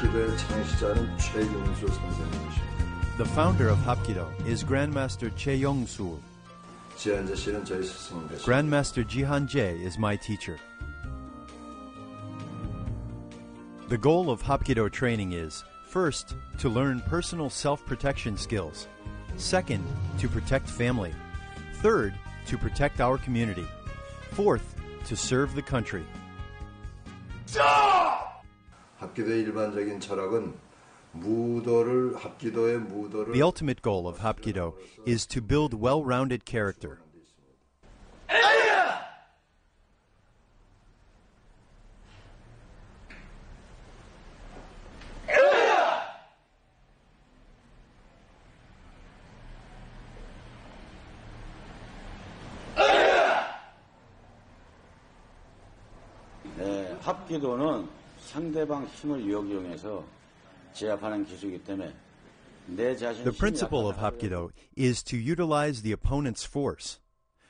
합기도의 창시자는 최용수 선생님이십니다. The founder of Hapkido is Grandmaster Che Yong-sul. 지한재 씨는 저희 스승입니다. Grandmaster Jihan-jae is my teacher. The goal of Hapkido training is, first, to learn personal self-protection skills. Second, to protect family. Third, to protect our community. Fourth, to serve the country. 합기도의 일반적인 철학은 합기도의 무도를 The ultimate goal of Hapkido is to build well-rounded character. 합기도는 상대방 힘을 이용해서 제압하는 기술이기 때문에 내 자신이 The principle of Hapkido is to utilize the opponent's force.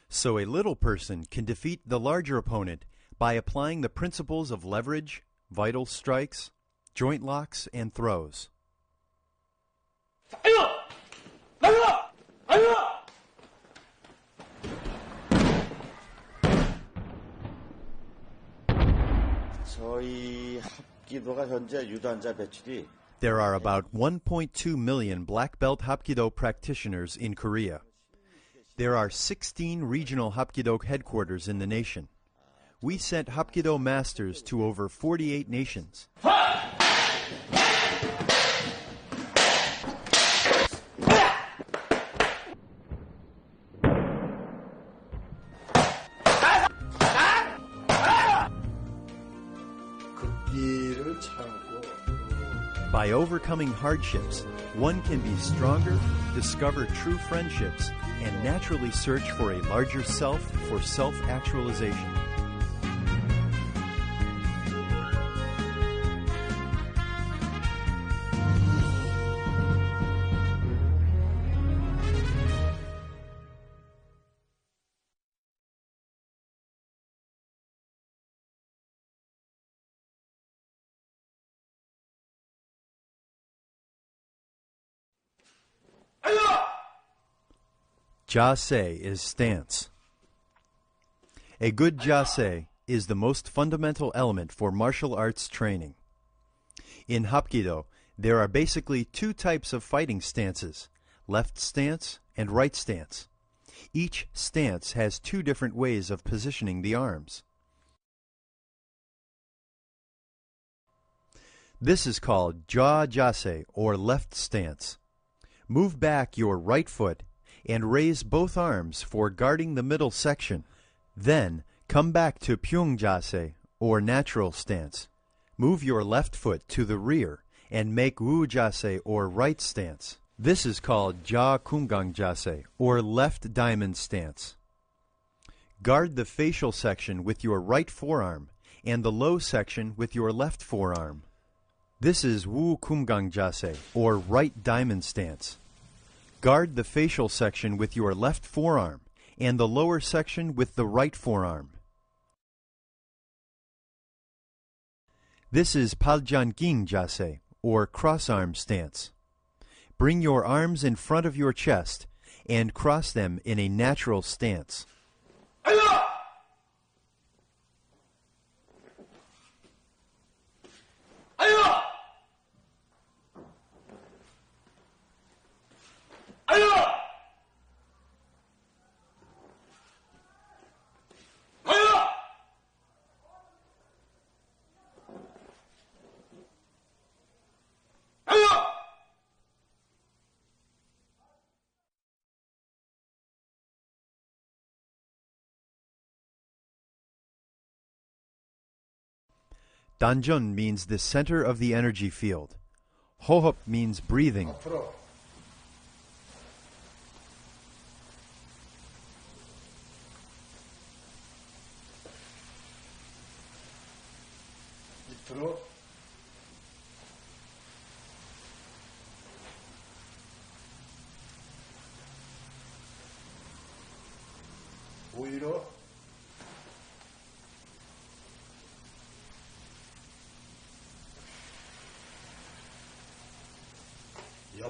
So a little person can defeat the larger opponent by applying the principles of leverage, vital strikes, joint locks, and throws. 저희 합기도가 현재 유단자 배출이 There are about 1.2 million black belt Hapkido practitioners in Korea. There are 16 regional Hapkido headquarters in the nation. We sent Hapkido masters to over 48 nations. 극기를 참고 By overcoming hardships, one can be stronger, discover true friendships, and naturally search for a larger self for self-actualization. Jase is stance. A good jase is the most fundamental element for martial arts training. In Hapkido, there are basically two types of fighting stances, left stance and right stance. Each stance has two different ways of positioning the arms. This is called ja jase, or left stance. Move back your right foot and raise both arms for guarding the middle section. Then, come back to pyung jase, or natural stance. Move your left foot to the rear and make wu jase, or right stance. This is called ja kumgang jase, or left diamond stance. Guard the facial section with your right forearm and the low section with your left forearm. This is wu kumgang jase, or right diamond stance. Guard the facial section with your left forearm and the lower section with the right forearm. This is paljanking jase, or cross-arm stance. Bring your arms in front of your chest and cross them in a natural stance. Danjun means the center of the energy field. Hohop means breathing. 앞으로 밑으로 오히려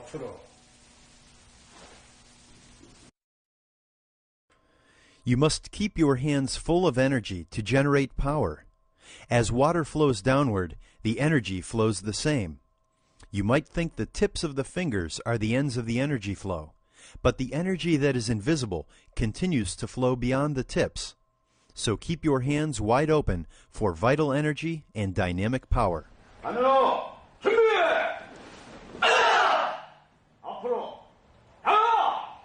옆으로. You must keep your hands full of energy to generate power. As water flows downward, the energy flows the same. You might think the tips of the fingers are the ends of the energy flow, but the energy that is invisible continues to flow beyond the tips. So keep your hands wide open for vital energy and dynamic power. 안으로 준비! 앞으로 나가!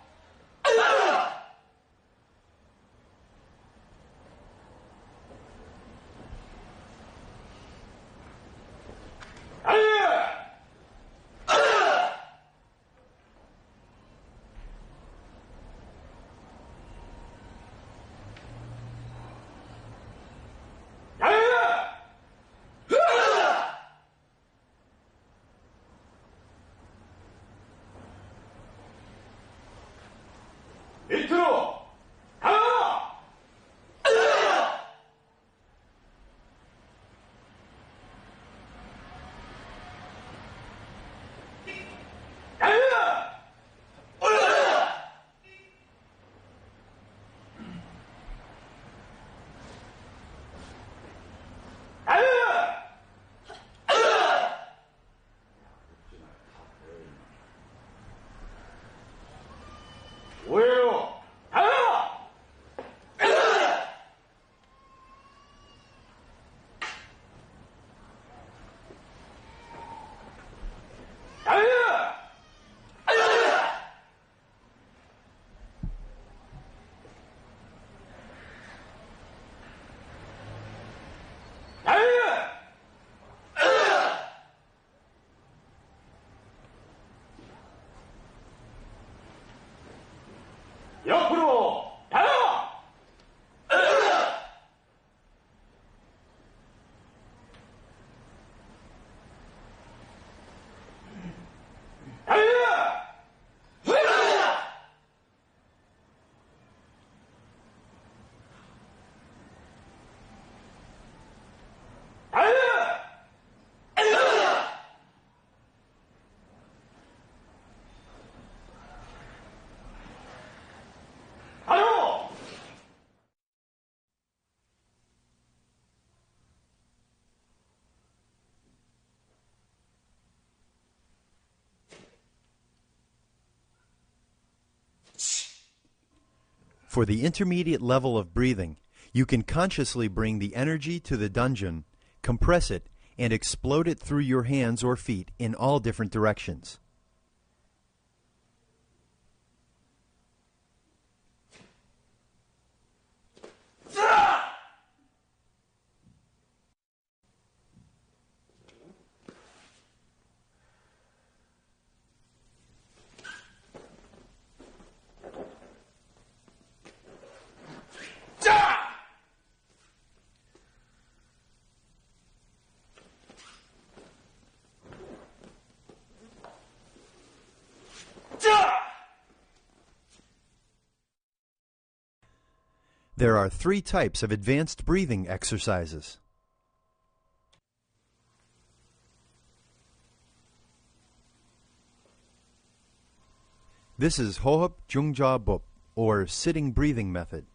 밑으로 나가! 오해로 나가! 옆으로 나가! 바로! For the intermediate level of breathing, you can consciously bring the energy to the dungeon, compress it, and explode it through your hands or feet in all different directions. There are 3 types of advanced breathing exercises. This is Hohop Jungja Bop, or sitting breathing method.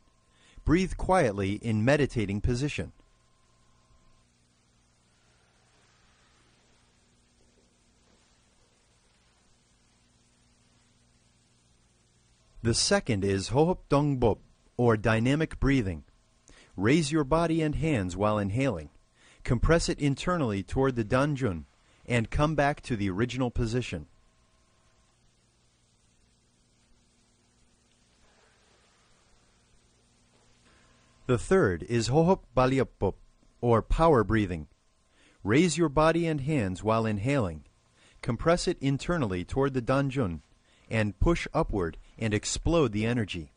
Breathe quietly in meditating position. The second is Hohop Dong Bop, or dynamic breathing. Raise your body and hands while inhaling. Compress it internally toward the danjun and come back to the original position. The third is Hohop Balyapop, or power breathing. Raise your body and hands while inhaling. Compress it internally toward the danjun and push upward and explode the energy.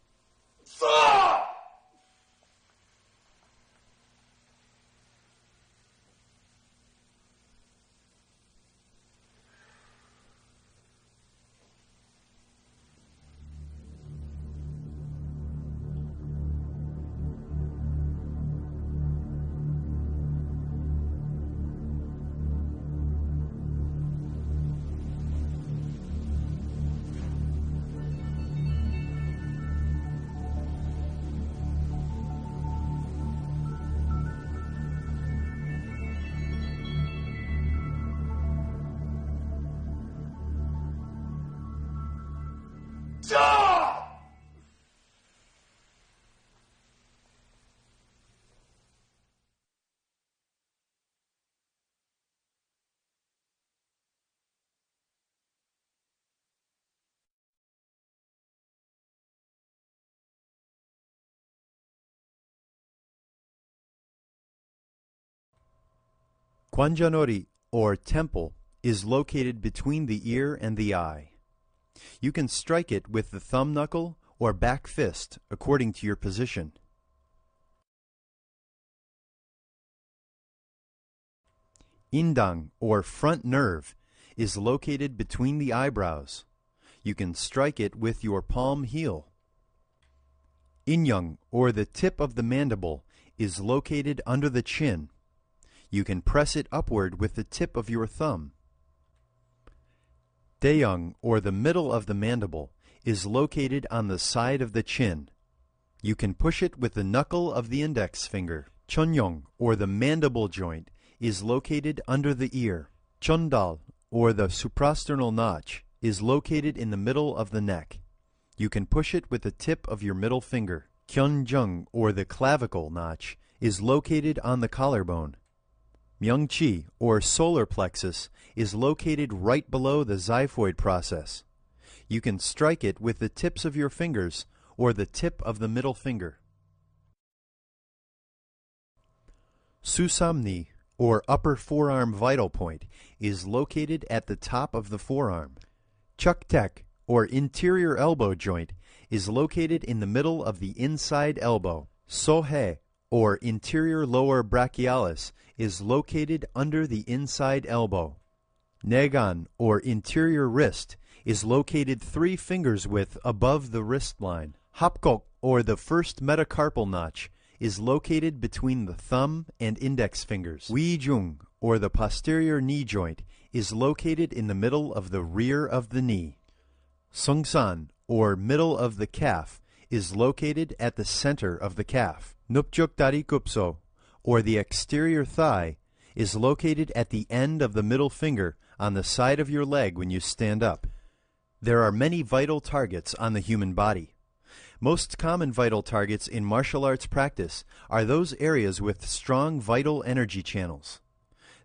Kwanjanori, or temple, is located between the ear and the eye. You can strike it with the thumb knuckle or back fist according to your position. Indang, or front nerve, is located between the eyebrows. You can strike it with your palm heel. Inyang, or the tip of the mandible, is located under the chin. You can press it upward with the tip of your thumb. Daeung, or the middle of the mandible, is located on the side of the chin. You can push it with the knuckle of the index finger. Chonyong, or the mandible joint, is located under the ear. Chondal, or the suprasternal notch, is located in the middle of the neck. You can push it with the tip of your middle finger. Kyunjung, or the clavicle notch, is located on the collarbone. Myungchi, or solar plexus, is located right below the xiphoid process. You can strike it with the tips of your fingers or the tip of the middle finger. Susamni, or upper forearm vital point, is located at the top of the forearm. Chuktek, or interior elbow joint, is located in the middle of the inside elbow. Sohe, or interior lower brachialis, is located under the inside elbow. Negan, or interior wrist, is located 3 fingers width above the wrist line. Hapkok, or the first metacarpal notch, is located between the thumb and index fingers. Wijung, or the posterior knee joint, is located in the middle of the rear of the knee. Sungsan, or middle of the calf, is located at the center of the calf. Nupjuk Darikupso, or the exterior thigh, is located at the end of the middle finger on the side of your leg when you stand up. There are many vital targets on the human body. Most common vital targets in martial arts practice are those areas with strong vital energy channels.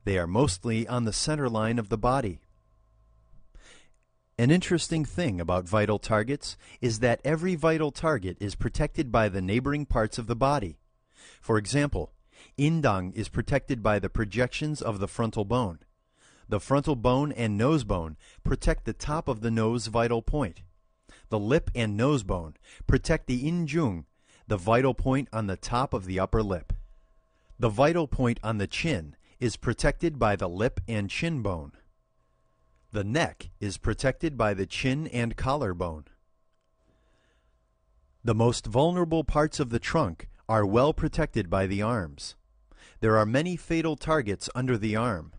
They are mostly on the center line of the body. An interesting thing about vital targets is that every vital target is protected by the neighboring parts of the body. For example, Indang is protected by the projections of the frontal bone. The frontal bone and nose bone protect the top of the nose vital point. The lip and nose bone protect the injung, the vital point on the top of the upper lip. The vital point on the chin is protected by the lip and chin bone. The neck is protected by the chin and collarbone. The most vulnerable parts of the trunk are well protected by the arms. There are many fatal targets under the arm.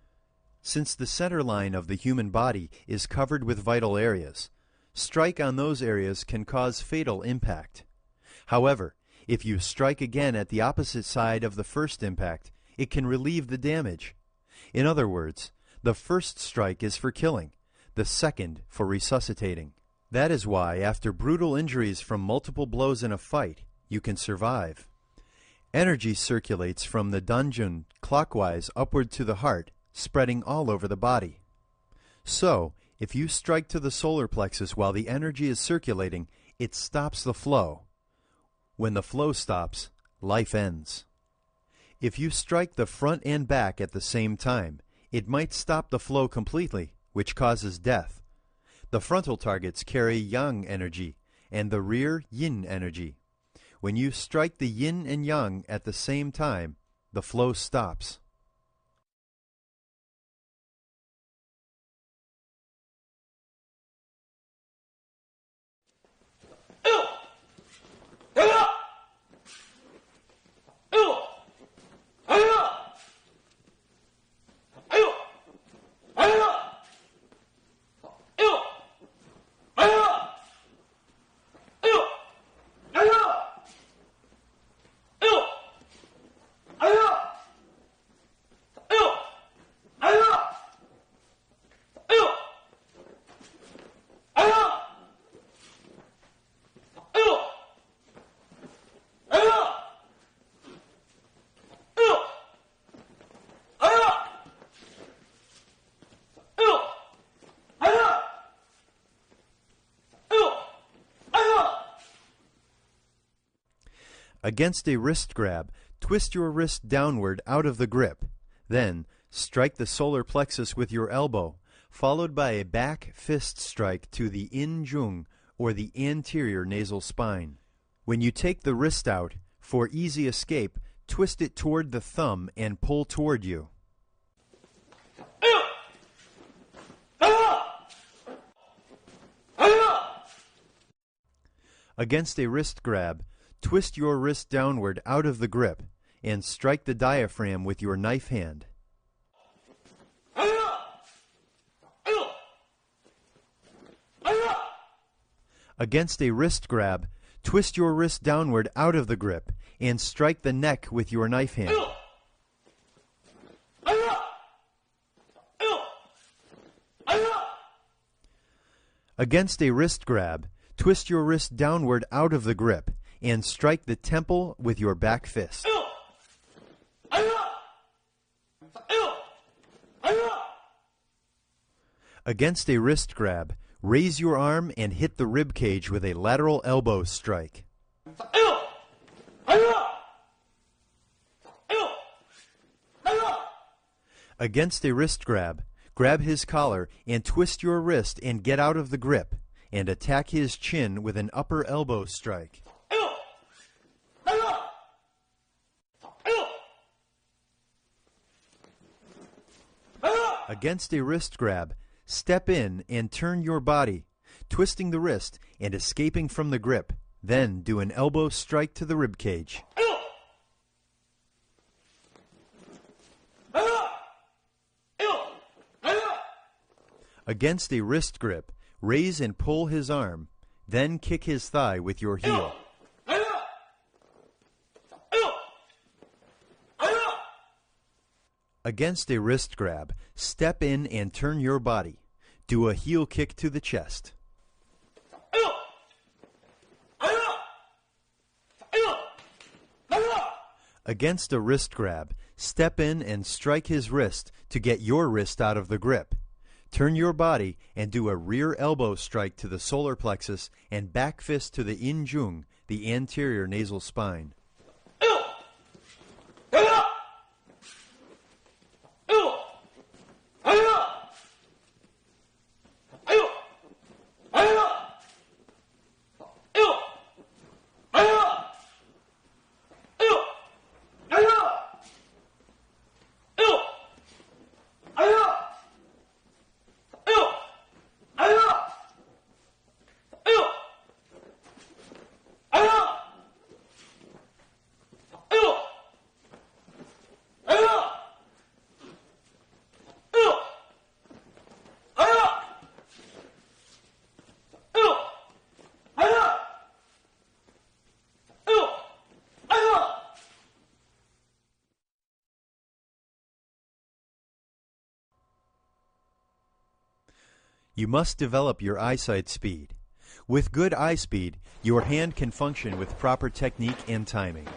Since the center line of the human body is covered with vital areas, strike on those areas can cause fatal impact. However, if you strike again at the opposite side of the first impact, it can relieve the damage. In other words, the first strike is for killing, the second for resuscitating. That is why, after brutal injuries from multiple blows in a fight, you can survive. Energy circulates from the danjun clockwise upward to the heart, spreading all over the body. So, if you strike to the solar plexus while the energy is circulating, it stops the flow. When the flow stops, life ends. If you strike the front and back at the same time, it might stop the flow completely, which causes death. The frontal targets carry yang energy, and the rear yin energy. When you strike the yin and yang at the same time, the flow stops. Against a wrist grab, twist your wrist downward out of the grip. Then, Strike the solar plexus with your elbow, followed by a back fist strike to the injung, or the anterior nasal spine. When you take the wrist out, for easy escape, twist it toward the thumb and pull toward you. Against a wrist grab, twist your wrist downward out of the grip and strike the diaphragm with your knife hand. Against a wrist grab, twist your wrist downward out of the grip and strike the neck with your knife hand. Against a wrist grab, twist your wrist downward out of the grip and strike the temple with your back fist. Against a wrist grab, raise your arm and hit the rib cage with a lateral elbow strike. Against a wrist grab, grab his collar and twist your wrist and get out of the grip, and attack his chin with an upper elbow strike. Against a wrist grab, step in and turn your body, twisting the wrist and escaping from the grip. Then do an elbow strike to the rib cage. Against a wrist grip, raise and pull his arm, then kick his thigh with your heel. Against a wrist grab, step in and turn your body. Do a heel kick to the chest. Against a wrist grab, step in and strike his wrist to get your wrist out of the grip. Turn your body and do a rear elbow strike to the solar plexus and back fist to the injung, the anterior nasal spine. You must develop your eyesight speed. With good eye speed, your hand can function with proper technique and timing.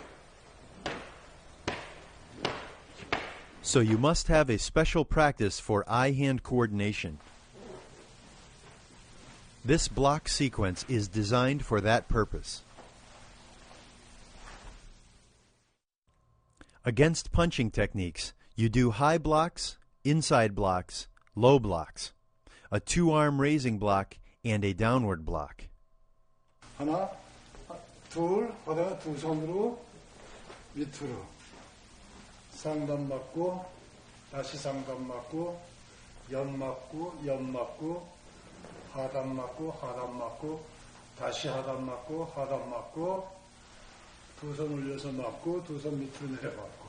So you must have a special practice for eye-hand coordination. This block sequence is designed for that purpose. Against punching techniques, you do high blocks, inside blocks, low blocks, a two-arm raising block, and a downward block. 하나, 둘, 하다가 두 손으로 밑으로 상단 맞고 다시 상단 맞고 옆 맞고 옆 맞고 하단 맞고 하단 맞고 다시 하단 맞고 하단 맞고 두 손 올려서 맞고 두 손 밑으로 내려가고.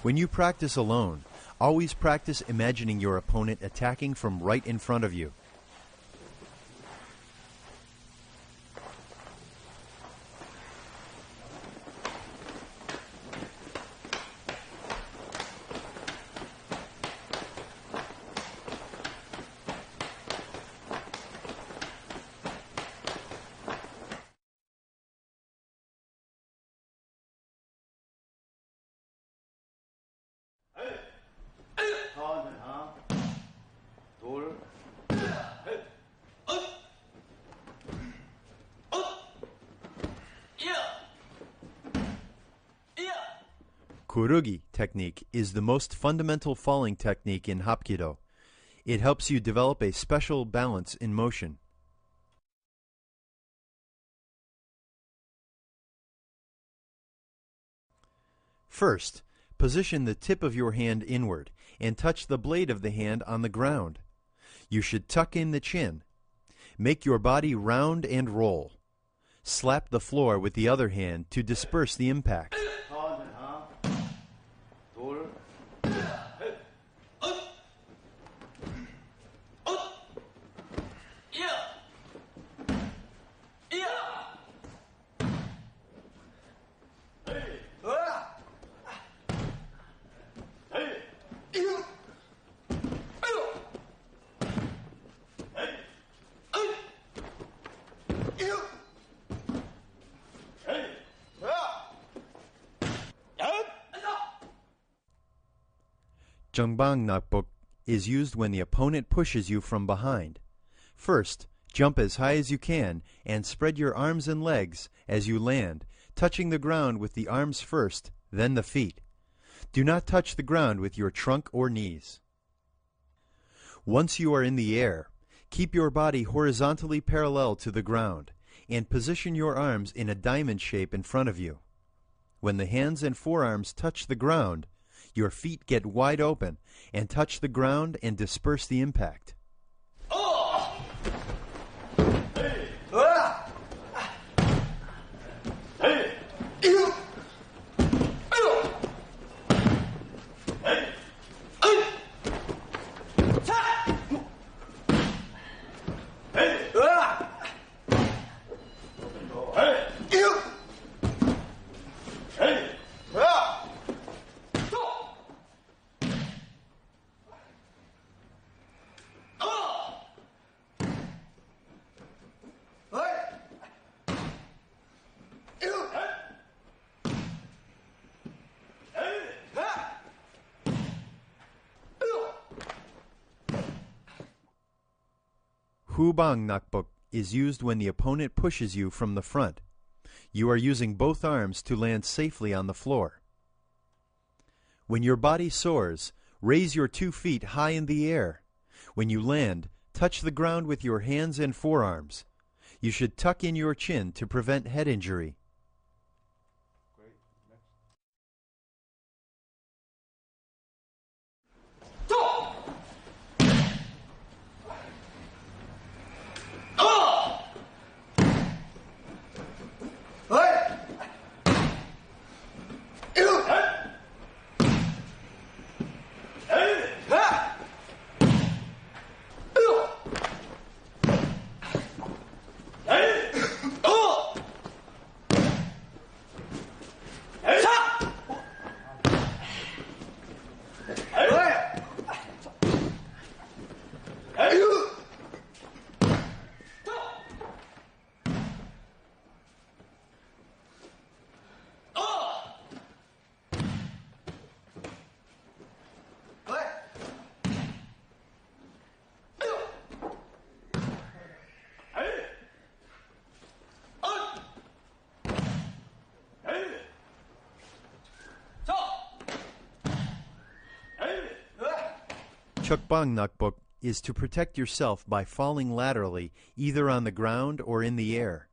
When you practice alone, always practice imagining your opponent attacking from right in front of you. 하나, 둘, Kurugi technique is the most fundamental falling technique in Hapkido. It helps you develop a special balance in motion. First, position the tip of your hand inward and touch the blade of the hand on the ground. You should tuck in the chin. Make your body round and roll. Slap the floor with the other hand to disperse the impact. 하나, 둘, Jungbang Nakbok is used when the opponent pushes you from behind. First, jump as high as you can and spread your arms and legs as you land, touching the ground with the arms first, then the feet. Do not touch the ground with your trunk or knees. Once you are in the air, keep your body horizontally parallel to the ground and position your arms in a diamond shape in front of you. When the hands and forearms touch the ground, your feet get wide open and touch the ground and disperse the impact. Hubang Nakbok is used when the opponent pushes you from the front. You are using both arms to land safely on the floor. When your body soars, raise your 2 feet high in the air. When you land, touch the ground with your hands and forearms. You should tuck in your chin to prevent head injury. Chukbang Nakbok is to protect yourself by falling laterally, either on the ground or in the air.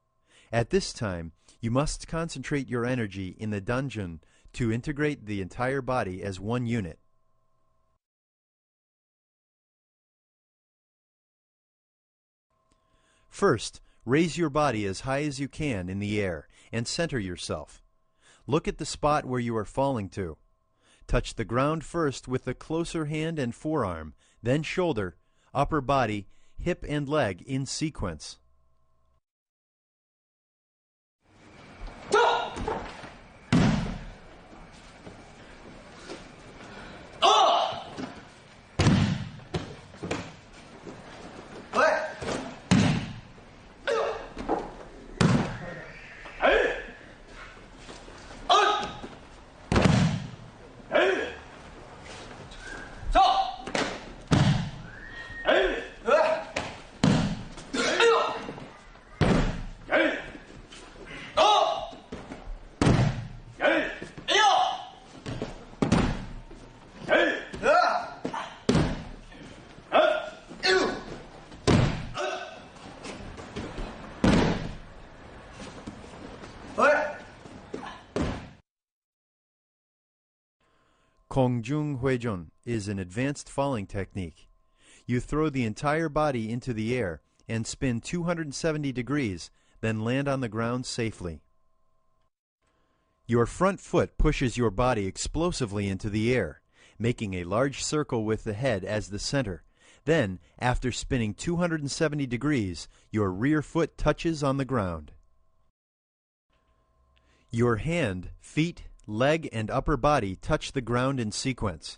At this time, you must concentrate your energy in the dungeon to integrate the entire body as one unit. First, raise your body as high as you can in the air and center yourself. Look at the spot where you are falling to. Touch the ground first with the closer hand and forearm, then shoulder, upper body, hip and leg in sequence. Kongjung Huijeon is an advanced falling technique. You throw the entire body into the air and spin 270 degrees, then land on the ground safely. Your front foot pushes your body explosively into the air, making a large circle with the head as the center. Then, after spinning 270 degrees, your rear foot touches on the ground. Your hand, feet, leg, and upper body touch the ground in sequence.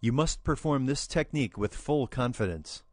You must perform this technique with full confidence.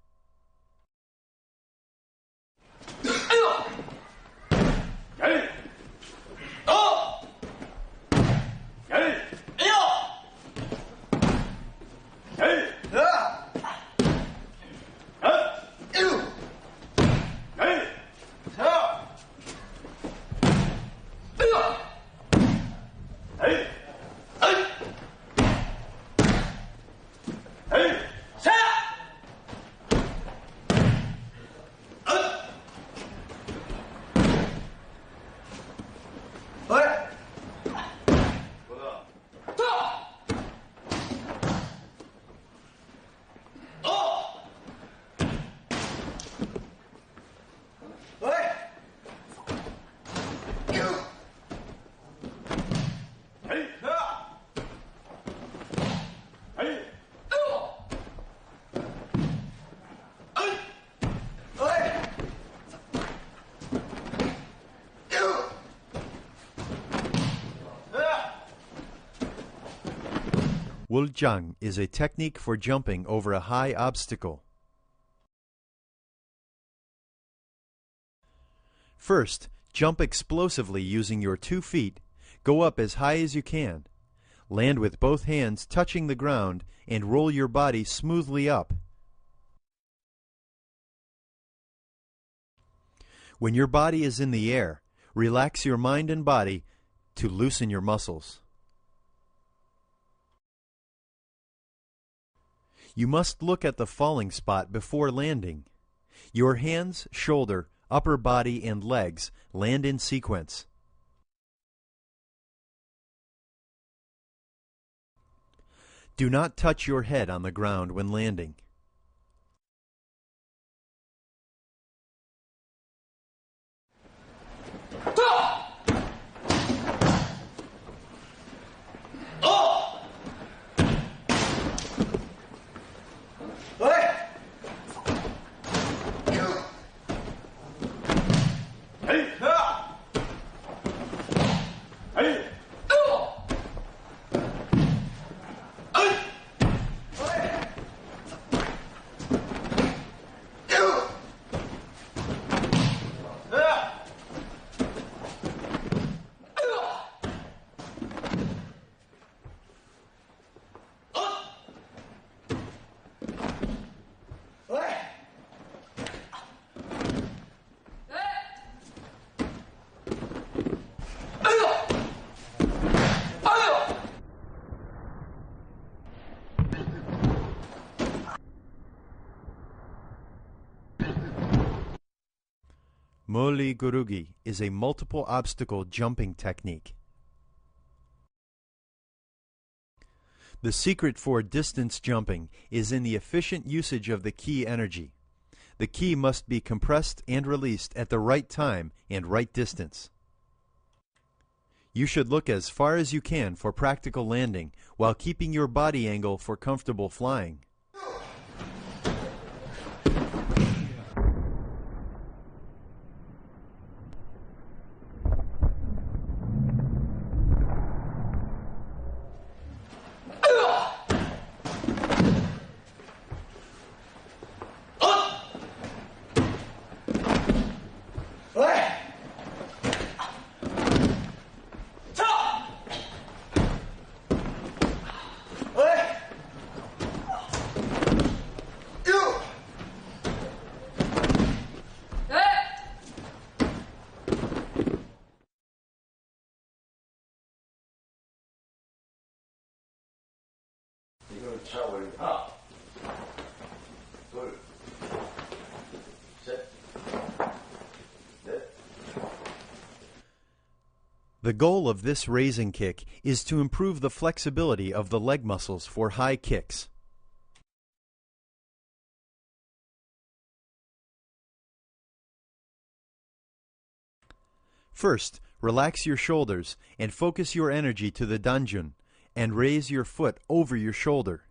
Wuljang is a technique for jumping over a high obstacle. First, jump explosively using your 2 feet. Go up as high as you can. Land with both hands touching the ground and roll your body smoothly up. When your body is in the air, relax your mind and body to loosen your muscles. You must look at the falling spot before landing. Your hands, shoulder, upper body, and legs land in sequence. Do not touch your head on the ground when landing. Moli Gurugi is a multiple obstacle jumping technique. The secret for distance jumping is in the efficient usage of the ki energy. The ki must be compressed and released at the right time and right distance. You should look as far as you can for practical landing while keeping your body angle for comfortable flying. 이걸 차 올려. 하나, 둘, 셋, 넷. The goal of this raising kick is to improve the flexibility of the leg muscles for high kicks. First, relax your shoulders and focus your energy to the danjun, and raise your foot over your shoulder.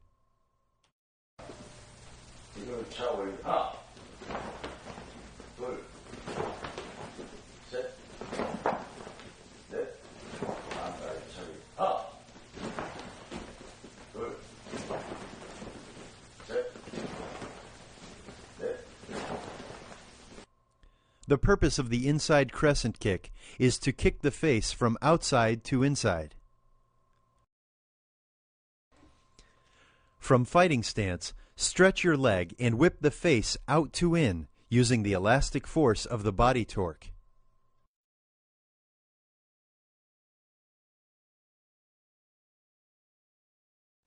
이걸 차 올려. 하나, 둘, 셋, 넷, 안가리 차기. 하나, 둘, 셋, 넷. The purpose of the inside crescent kick is to kick the face from outside to inside. From fighting stance, stretch your leg and whip the face out to in using the elastic force of the body torque.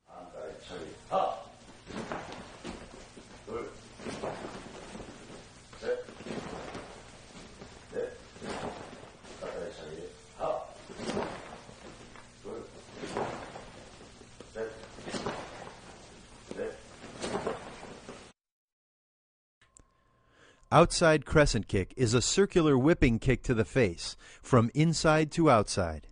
안가리 차기. 하나, 둘, 셋, 넷, 안가리 차기. 하나, 둘, 셋, 넷. Outside crescent kick is a circular whipping kick to the face from inside to outside.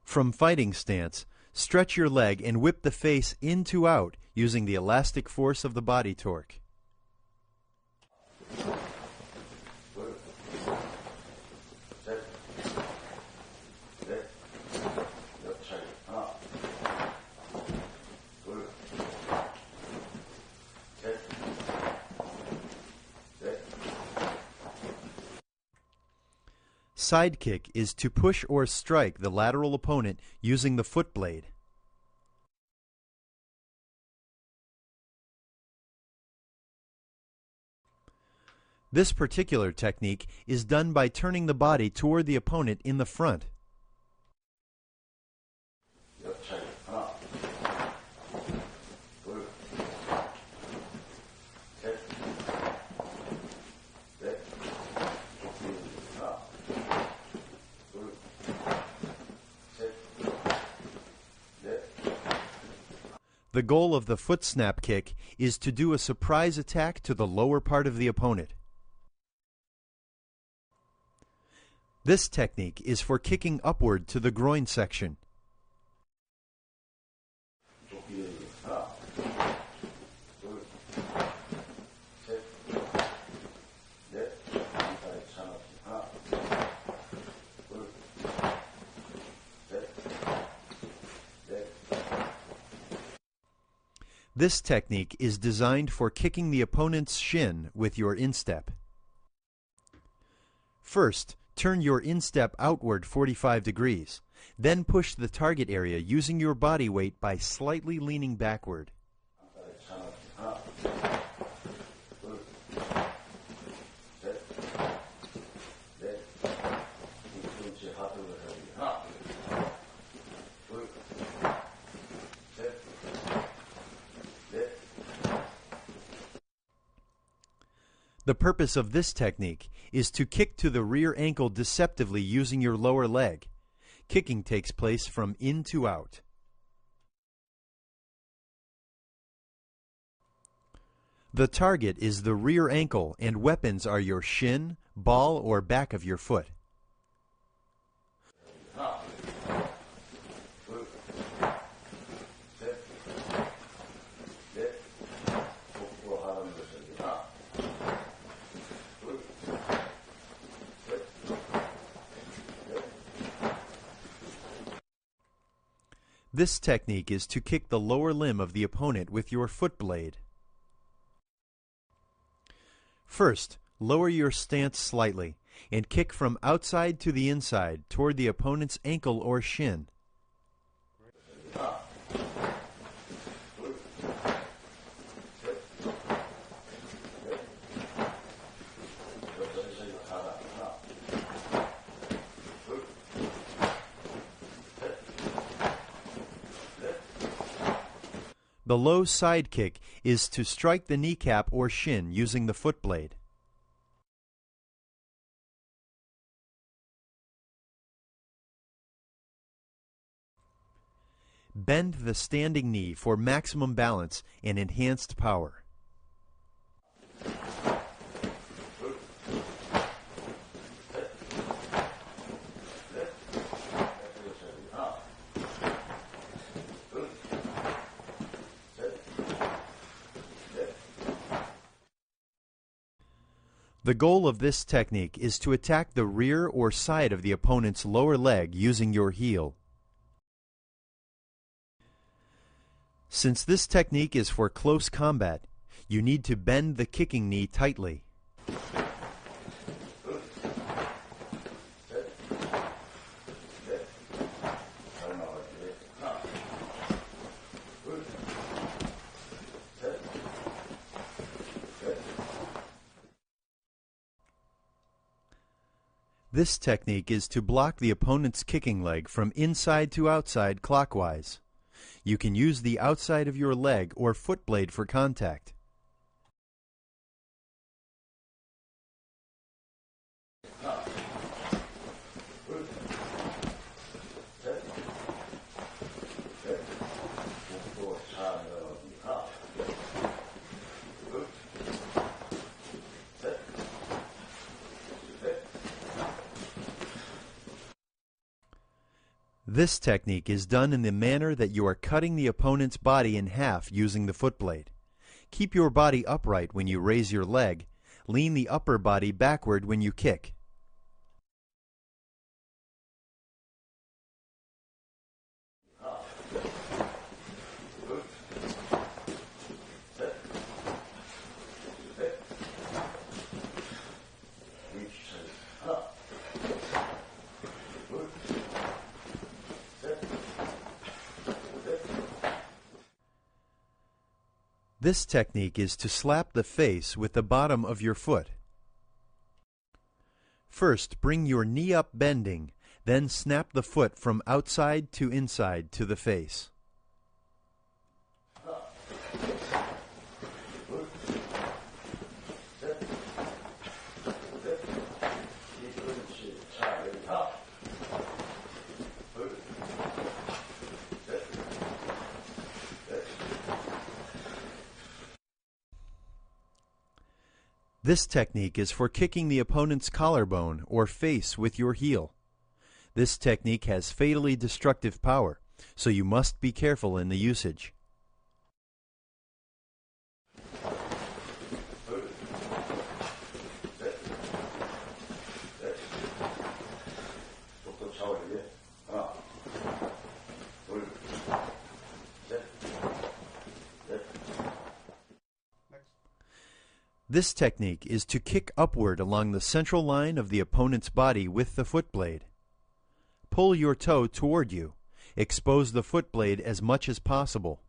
From fighting stance, stretch your leg and whip the face in to out using the elastic force of the body torque. 둘, 셋, 넷, 옆차기. 하나, 둘, 셋, 넷. Side kick is to push or strike the lateral opponent using the foot blade. This particular technique is done by turning the body toward the opponent in the front. 옆차기. 하나, 둘, 셋, 넷, 하나, 둘, 셋, 넷. The goal of the foot snap kick is to do a surprise attack to the lower part of the opponent. This technique is for kicking upward to the groin section. 좁히기. 하나, 둘, 셋, 넷, 안가리 차놓기. 하나, 둘, 셋, 넷. This technique is designed for kicking the opponent's shin with your instep. First, turn your instep outward 45 degrees. Then push the target area using your body weight by slightly leaning backward. 안가리 차놓기. 하나, 둘, 셋, 넷. 뒤꿈치 하트를 하기. 하나, 둘, 셋, 넷. The purpose of this technique is to kick to the rear ankle deceptively using your lower leg. Kicking takes place from in to out. The target is the rear ankle and weapons are your shin, ball, or back of your foot. 하나, 둘, 셋, 넷. 복부 하는 것을. 하나, 둘, 셋, 넷. This technique is to kick the lower limb of the opponent with your foot blade. First, lower your stance slightly and kick from outside to the inside toward the opponent's ankle or shin. 하나, 둘, 셋, 넷. 옆차기 하나, 둘, 셋, 넷. The low side kick is to strike the kneecap or shin using the foot blade. Bend the standing knee for maximum balance and enhanced power. The goal of this technique is to attack the rear or side of the opponent's lower leg using your heel. Since this technique is for close combat, you need to bend the kicking knee tightly. This technique is to block the opponent's kicking leg from inside to outside clockwise. You can use the outside of your leg or foot blade for contact. This technique is done in the manner that you are cutting the opponent's body in half using the foot blade. Keep your body upright when you raise your leg. Lean the upper body backward when you kick. This technique is to slap the face with the bottom of your foot. First, bring your knee up bending, then snap the foot from outside to inside to the face. This technique is for kicking the opponent's collarbone or face with your heel. This technique has fatally destructive power, so you must be careful in the usage. This technique is to kick upward along the central line of the opponent's body with the foot blade. Pull your toe toward you. Expose the foot blade as much as possible.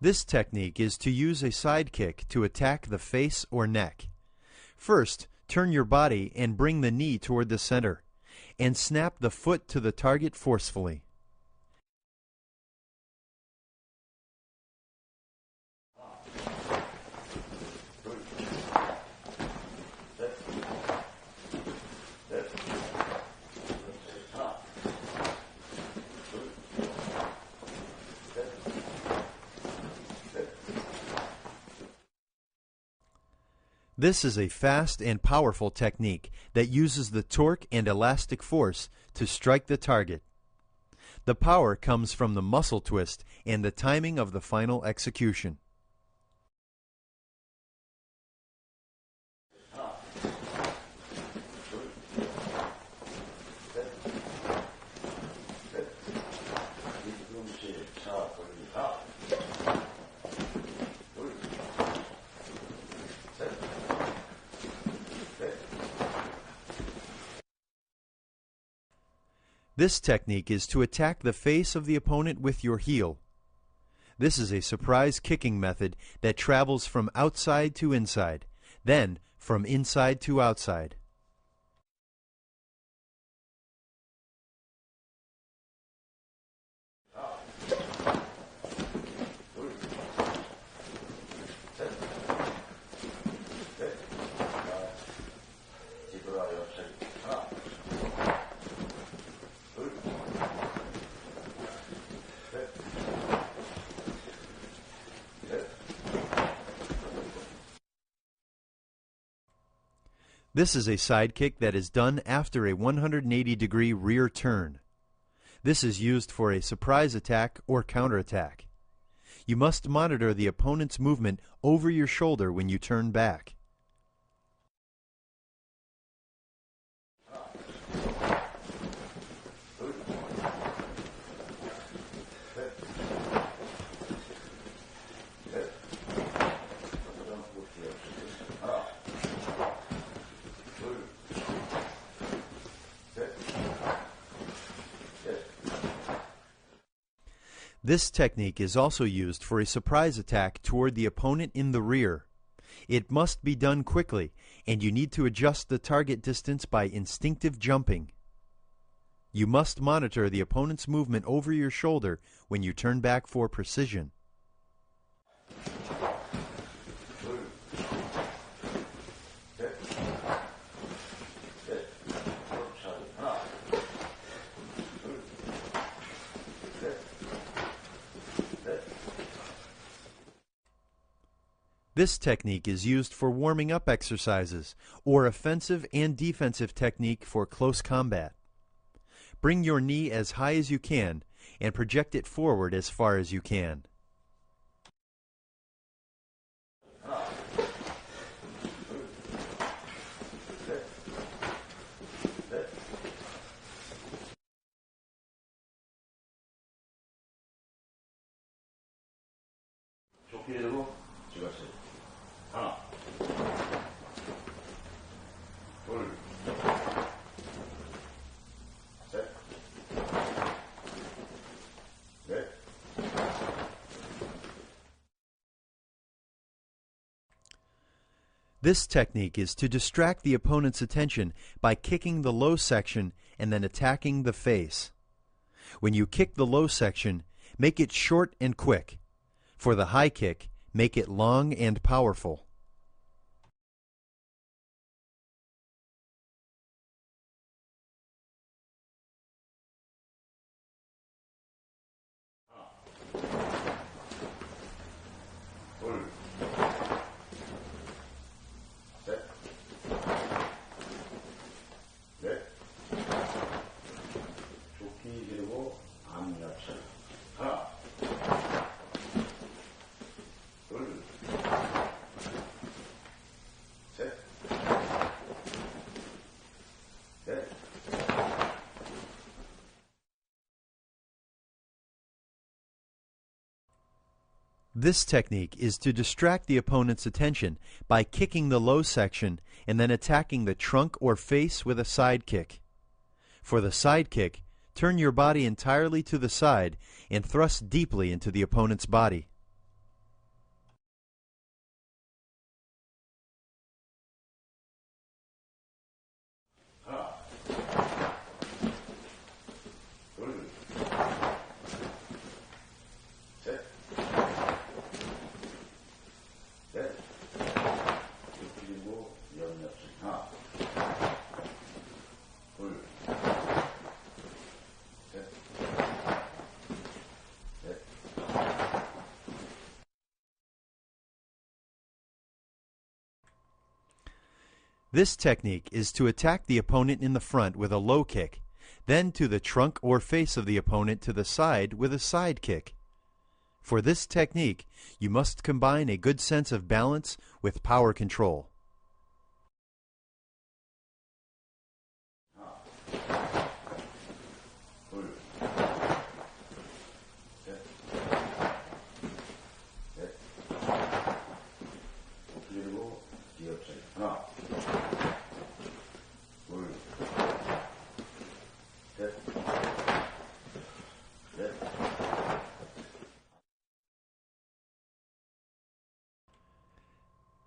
This technique is to use a side kick to attack the face or neck. First, turn your body and bring the knee toward the center, and snap the foot to the target forcefully. This is a fast and powerful technique that uses the torque and elastic force to strike the target. The power comes from the muscle twist and the timing of the final execution. This technique is to attack the face of the opponent with your heel. This is a surprise kicking method that travels from outside to inside, then from inside to outside. This is a side kick that is done after a 180-degree rear turn. This is used for a surprise attack or counterattack. You must monitor the opponent's movement over your shoulder when you turn back. This technique is also used for a surprise attack toward the opponent in the rear. It must be done quickly, and you need to adjust the target distance by instinctive jumping. You must monitor the opponent's movement over your shoulder when you turn back for precision. This technique is used for warming up exercises or offensive and defensive technique for close combat. Bring your knee as high as you can and project it forward as far as you can. 좋게 들고 찍었어요. 하나, 둘, 셋, 넷. This technique is to distract the opponent's attention by kicking the low section and then attacking the face. When you kick the low section, make it short and quick. For the high kick, make it long and powerful. 둘, 셋, 넷. 좋게 들고 암약차. 하나, 둘, 셋, 넷. This technique is to distract the opponent's attention by kicking the low section and then attacking the trunk or face with a side kick. For the side kick, turn your body entirely to the side and thrust deeply into the opponent's body. 하나, 둘, 셋, 넷. 이렇게 들고 연yap식. 하나, 둘, 셋, 넷. This technique is to attack the opponent in the front with a low kick, then to the trunk or face of the opponent to the side with a side kick. For this technique, you must combine a good sense of balance with power control. 둘, 셋, 넷. 그리고 뒤엎쳐요. 하나, 둘, 셋, 넷.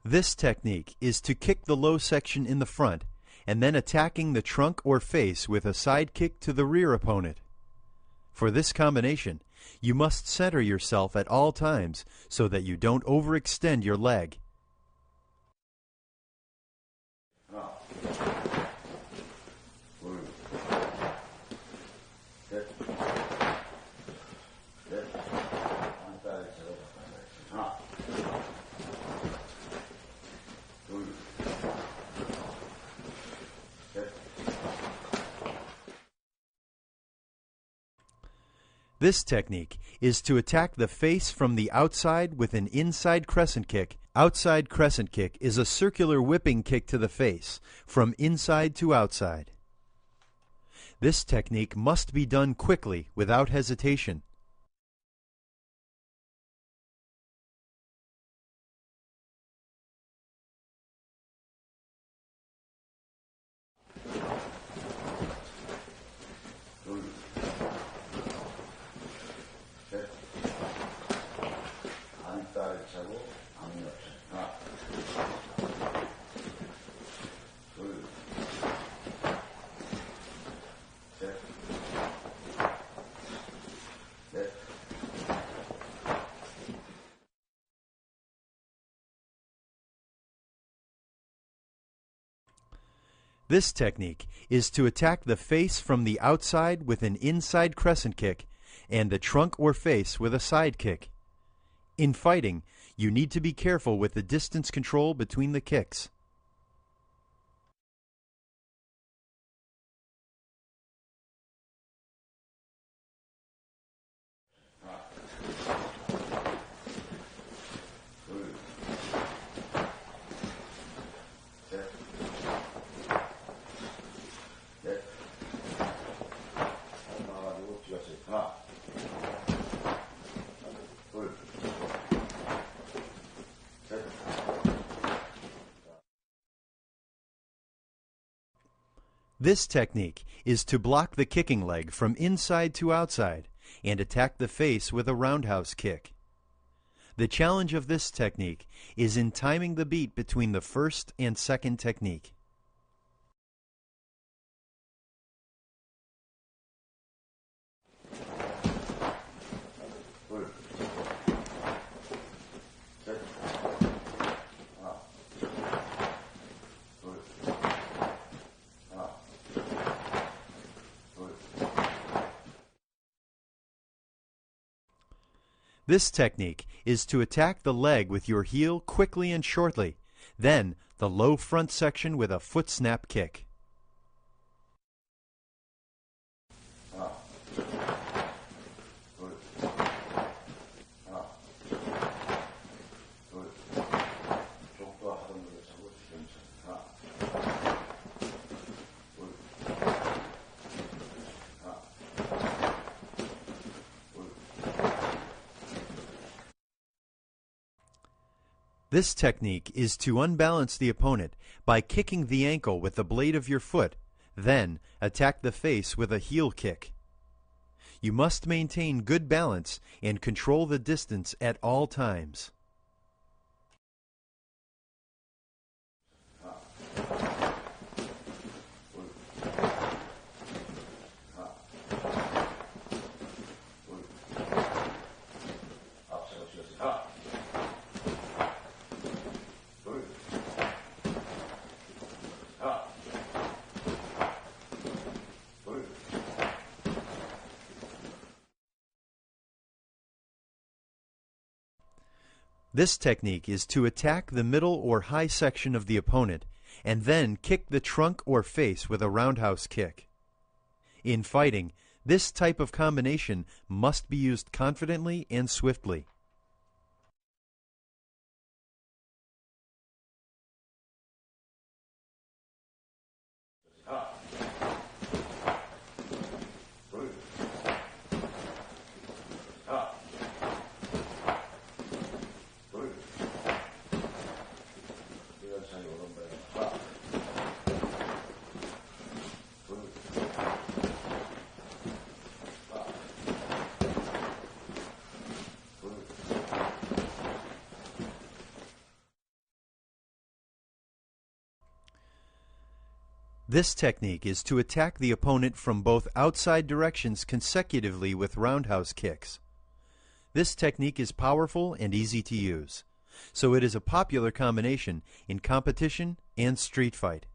This technique is to kick the low section in the front and then attacking the trunk or face with a side kick to the rear opponent. For this combination, you must center yourself at all times so that you don't overextend your leg. 하나, 둘, 셋, 넷. 한달 제가 하나, 둘, This technique is to attack the face from the outside with an inside crescent kick. Outside crescent kick is a circular whipping kick to the face from inside to outside. This technique must be done quickly without hesitation. 안다리 차고 앞옆 하나 둘 셋 넷 This technique is to attack the face from the outside with an inside crescent kick and the trunk or face with a side kick. In fighting, you need to be careful with the distance control between the kicks. This technique is to block the kicking leg from inside to outside and attack the face with a roundhouse kick. The challenge of this technique is in timing the beat between the first and second technique. This technique is to attack the leg with your heel quickly and shortly, then the low front section with a foot snap kick. This technique is to unbalance the opponent by kicking the ankle with the blade of your foot, then attack the face with a heel kick. You must maintain good balance and control the distance at all times. This technique is to attack the middle or high section of the opponent and then kick the trunk or face with a roundhouse kick. In fighting, this type of combination must be used confidently and swiftly. This technique is to attack the opponent from both outside directions consecutively with roundhouse kicks. This technique is powerful and easy to use, so it is a popular combination in competition and street fight.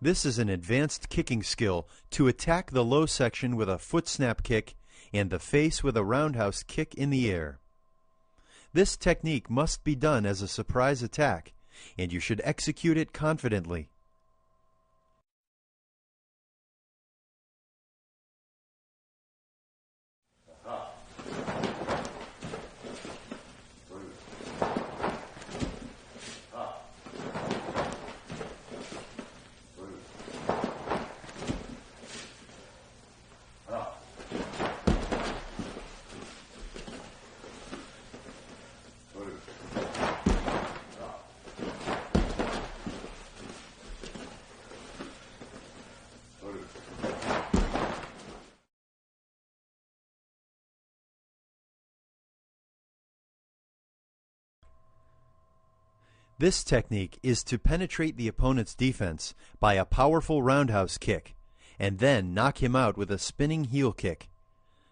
This is an advanced kicking skill to attack the low section with a foot snap kick and the face with a roundhouse kick in the air. This technique must be done as a surprise attack, and you should execute it confidently. This technique is to penetrate the opponent's defense by a powerful roundhouse kick, and then knock him out with a spinning heel kick.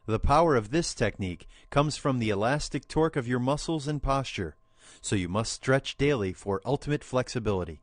The power of this technique comes from the elastic torque of your muscles and posture, so you must stretch daily for ultimate flexibility.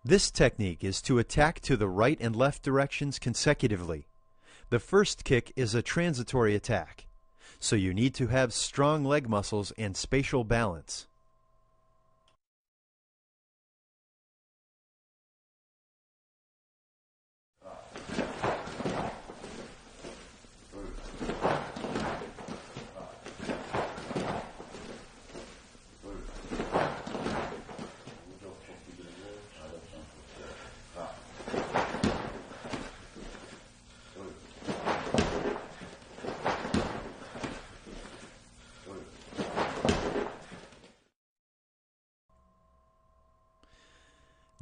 This technique is to attack to the right and left directions consecutively. The first kick is a transitory attack, so you need to have strong leg muscles and spatial balance.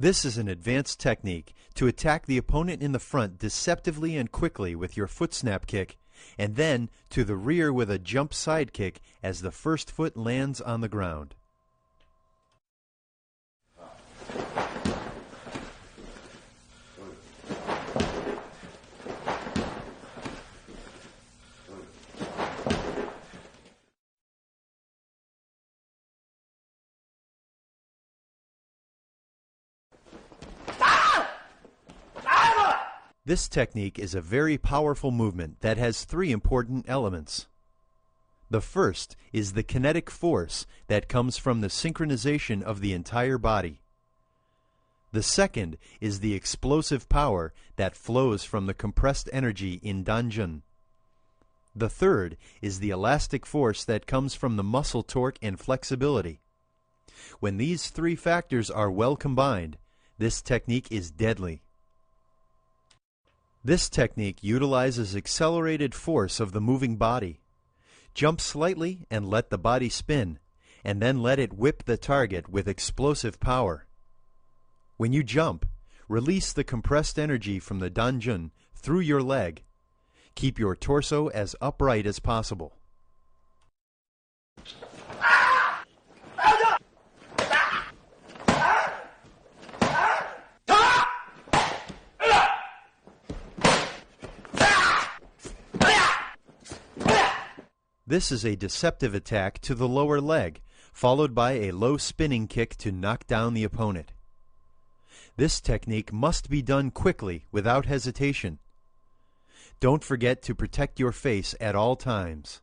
This is an advanced technique to attack the opponent in the front deceptively and quickly with your foot snap kick, and then to the rear with a jump side kick as the first foot lands on the ground. This technique is a very powerful movement that has three important elements. The first is the kinetic force that comes from the synchronization of the entire body. The second is the explosive power that flows from the compressed energy in danjun. The third is the elastic force that comes from the muscle torque and flexibility. When these three factors are well combined, this technique is deadly. This technique utilizes accelerated force of the moving body. Jump slightly and let the body spin, and then let it whip the target with explosive power. When you jump, release the compressed energy from the danjun through your leg. Keep your torso as upright as possible. This is a deceptive attack to the lower leg, followed by a low spinning kick to knock down the opponent. This technique must be done quickly, without hesitation. Don't forget to protect your face at all times.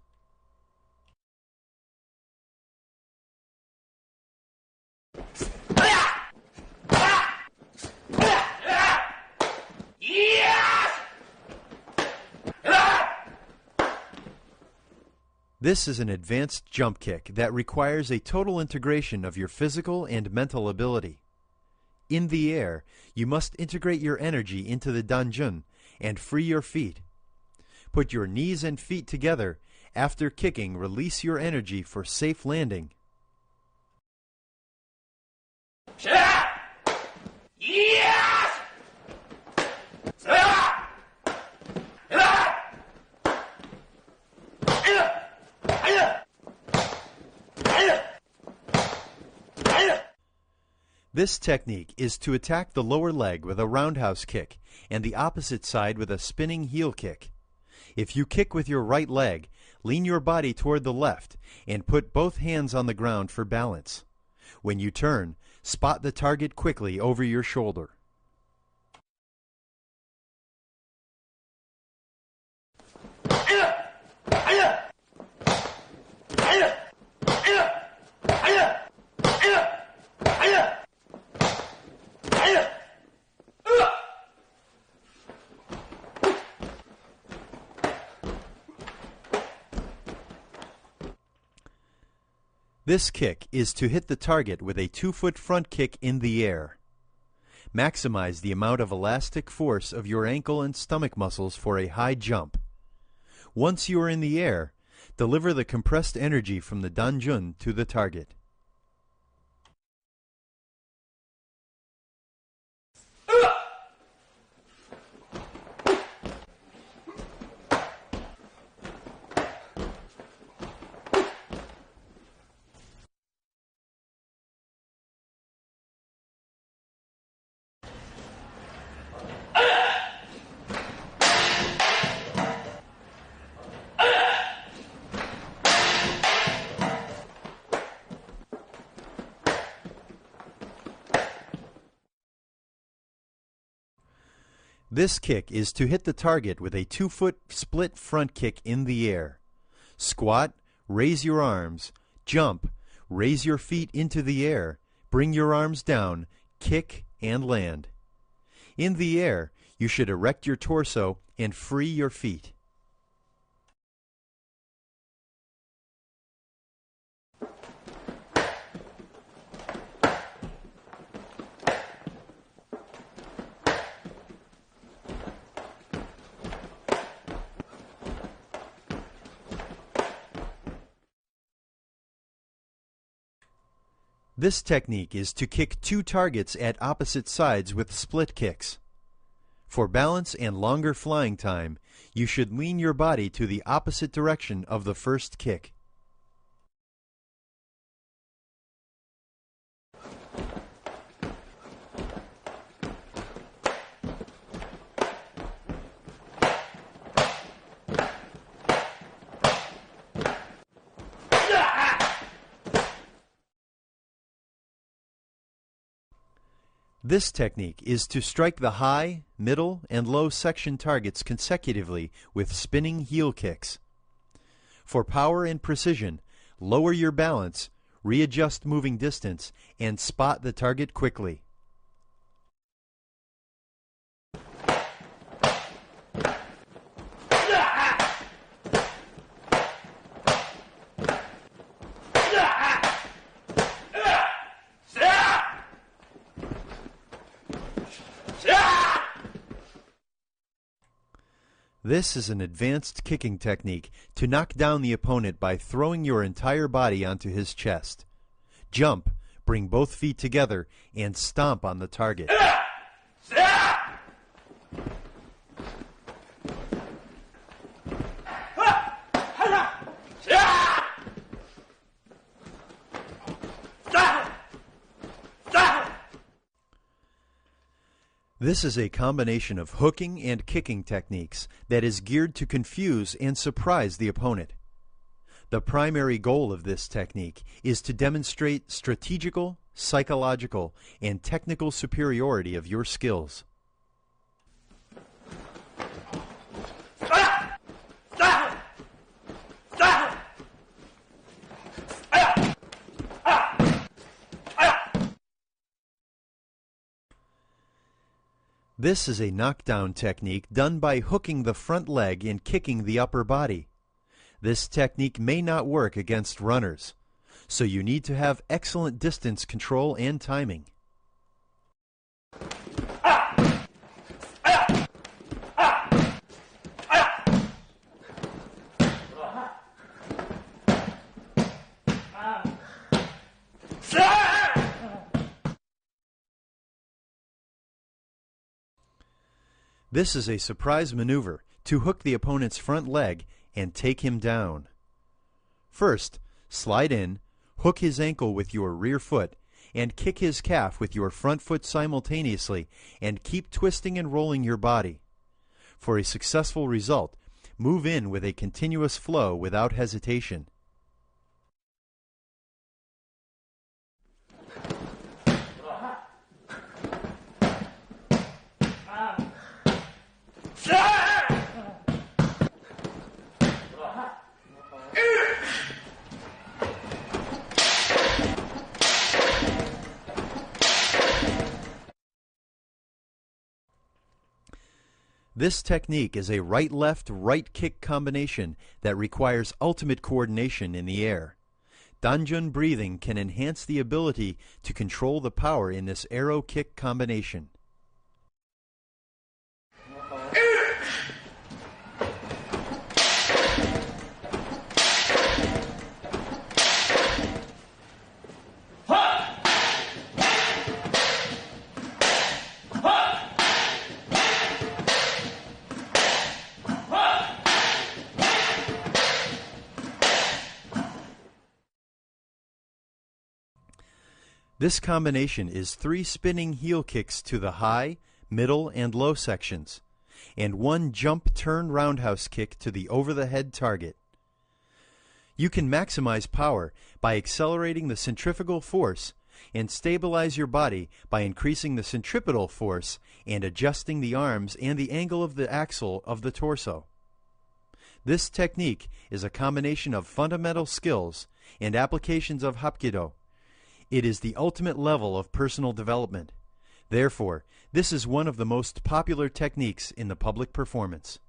This is an advanced jump kick that requires a total integration of your physical and mental ability. In the air, you must integrate your energy into the danjun and free your feet. Put your knees and feet together. After kicking, release your energy for safe landing. This technique is to attack the lower leg with a roundhouse kick and the opposite side with a spinning heel kick. If you kick with your right leg, lean your body toward the left and put both hands on the ground for balance. When you turn, spot the target quickly over your shoulder. This kick is to hit the target with a 2-foot front kick in the air. Maximize the amount of elastic force of your ankle and stomach muscles for a high jump. Once you are in the air, deliver the compressed energy from the danjun to the target. This kick is to hit the target with a 2-foot split front kick in the air. Squat, raise your arms, jump, raise your feet into the air, bring your arms down, kick, and land. In the air, you should erect your torso and free your feet. This technique is to kick 2 targets at opposite sides with split kicks. For balance and longer flying time, you should lean your body to the opposite direction of the first kick. This technique is to strike the high, middle, and low section targets consecutively with spinning heel kicks. For power and precision, lower your balance, readjust moving distance, and spot the target quickly. This is an advanced kicking technique to knock down the opponent by throwing your entire body onto his chest. Jump, bring both feet together, and stomp on the target. This is a combination of hooking and kicking techniques that is geared to confuse and surprise the opponent. The primary goal of this technique is to demonstrate strategical, psychological, and technical superiority of your skills. This is a knockdown technique done by hooking the front leg and kicking the upper body. This technique may not work against runners, so you need to have excellent distance control and timing. This is a surprise maneuver to hook the opponent's front leg and take him down. First, slide in, hook his ankle with your rear foot, and kick his calf with your front foot simultaneously and keep twisting and rolling your body. For a successful result, move in with a continuous flow without hesitation. This technique is a right-left, right-kick combination that requires ultimate coordination in the air. Danjun breathing can enhance the ability to control the power in this arrow kick combination. This combination is 3 spinning heel kicks to the high, middle, and low sections, and 1 jump turn roundhouse kick to the over-the-head target. You can maximize power by accelerating the centrifugal force and stabilize your body by increasing the centripetal force and adjusting the arms and the angle of the axle of the torso. This technique is a combination of fundamental skills and applications of Hapkido. It is the ultimate level of personal development. Therefore, this is one of the most popular techniques in the public performance.